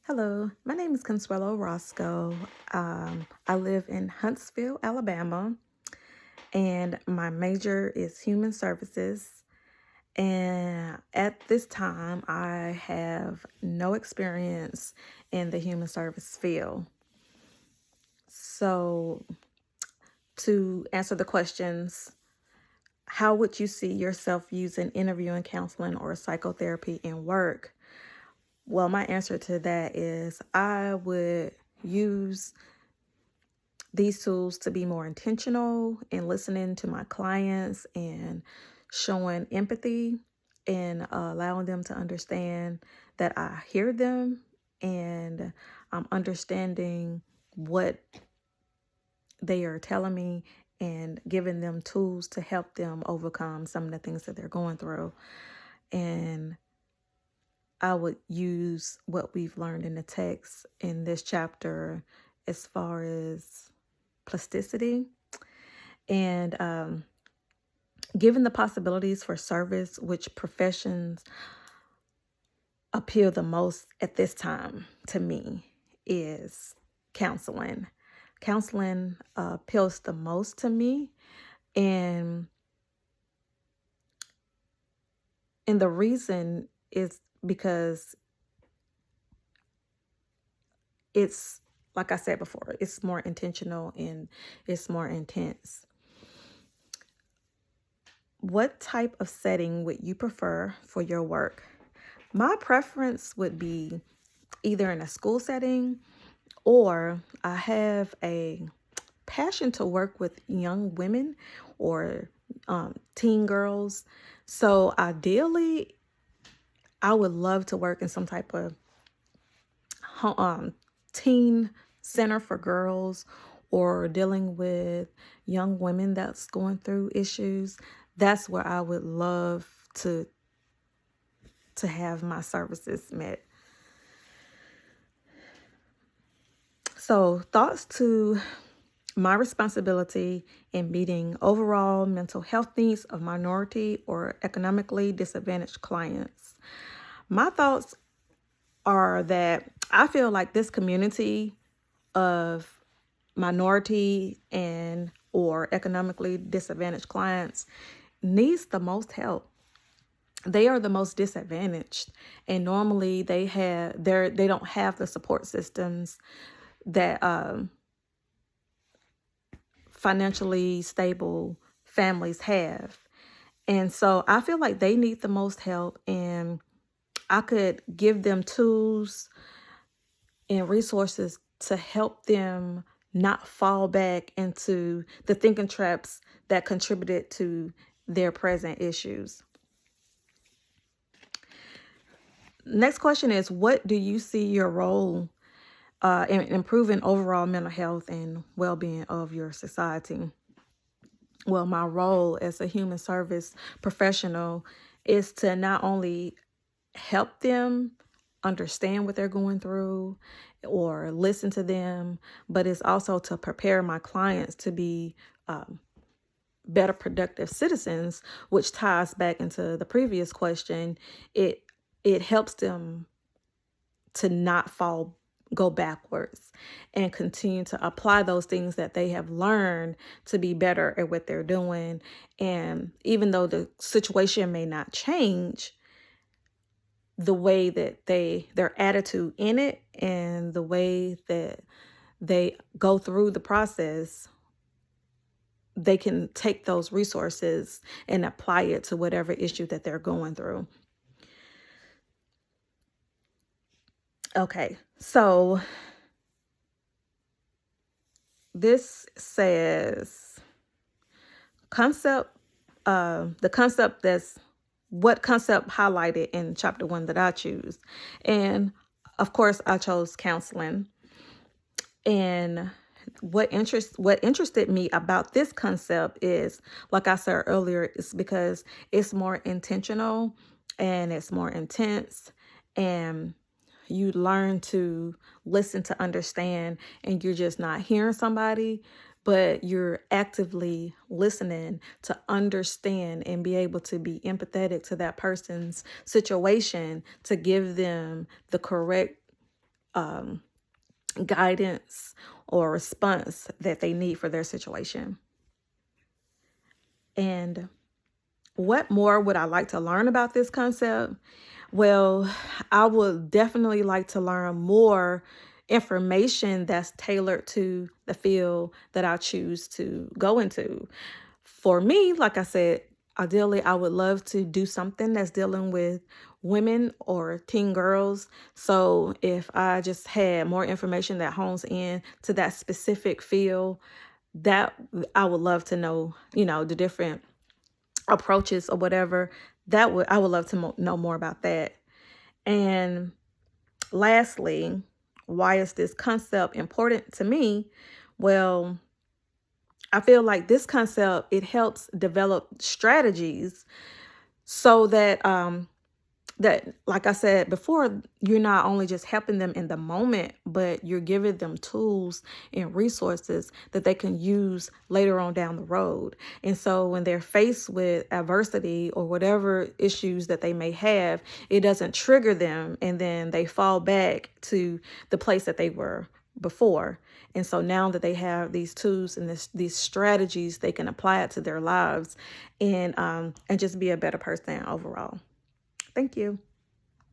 Hello, my name is Consuelo Roscoe. I live in Huntsville, Alabama, and my major is human services. And at this time, I have no experience in the human service field. So, to answer the questions, how would you see yourself using interviewing, counseling, or psychotherapy in work? Well, my answer to that is I would use these tools to be more intentional in listening to my clients and showing empathy and allowing them to understand that I hear them and I'm understanding what they are telling me and giving them tools to help them overcome some of the things that they're going through. And I would use what we've learned in the text in this chapter as far as plasticity and given the possibilities for service, which professions appeal the most at this time to me is counseling. Counseling appeals the most to me, and the reason is because it's, like I said before, it's more intentional and it's more intense. What type of setting would you prefer for your work? My preference would be either in a school setting, or I have a passion to work with young women or teen girls. So ideally, I would love to work in some type of teen center for girls or dealing with young women that's going through issues. That's where I would love to have my services met. So, thoughts to my responsibility in meeting overall mental health needs of minority or economically disadvantaged clients. My thoughts are that I feel like this community of minority and or economically disadvantaged clients needs the most help. They are the most disadvantaged, and normally they don't have the support systems that financially stable families have. And so I feel like they need the most help, and I could give them tools and resources to help them not fall back into the thinking traps that contributed to their present issues. Next question is, what do you see your role in improving overall mental health and well-being of your society? Well, my role as a human service professional is to not only help them understand what they're going through or listen to them, but it's also to prepare my clients to be better productive citizens, which ties back into the previous question. It helps them to not go backwards and continue to apply those things that they have learned to be better at what they're doing. And even though the situation may not change, the way that their attitude in it and the way that they go through the process, they can take those resources and apply it to whatever issue that they're going through. Okay, so this says concept, the concept that's what concept highlighted in chapter 1 that I choose. And of course, I chose counseling. And what interested me about this concept is, like I said earlier, is because it's more intentional and it's more intense, and you learn to listen to understand, and you're just not hearing somebody, but you're actively listening to understand and be able to be empathetic to that person's situation to give them the correct guidance or response that they need for their situation. And what more would I like to learn about this concept? Well, I would definitely like to learn more information that's tailored to the field that I choose to go into. For me, like I said, ideally, I would love to do something that's dealing with women or teen girls. So if I just had more information that hones in to that specific field, that I would love to know, the different approaches or whatever. I would love to know more about that. And lastly, why is this concept important to me? Well, I feel like this concept, it helps develop strategies so that, like I said before, you're not only just helping them in the moment, but you're giving them tools and resources that they can use later on down the road. And so when they're faced with adversity or whatever issues that they may have, it doesn't trigger them and then they fall back to the place that they were before. And so now that they have these tools and these strategies, they can apply it to their lives and just be a better person overall. Thank you.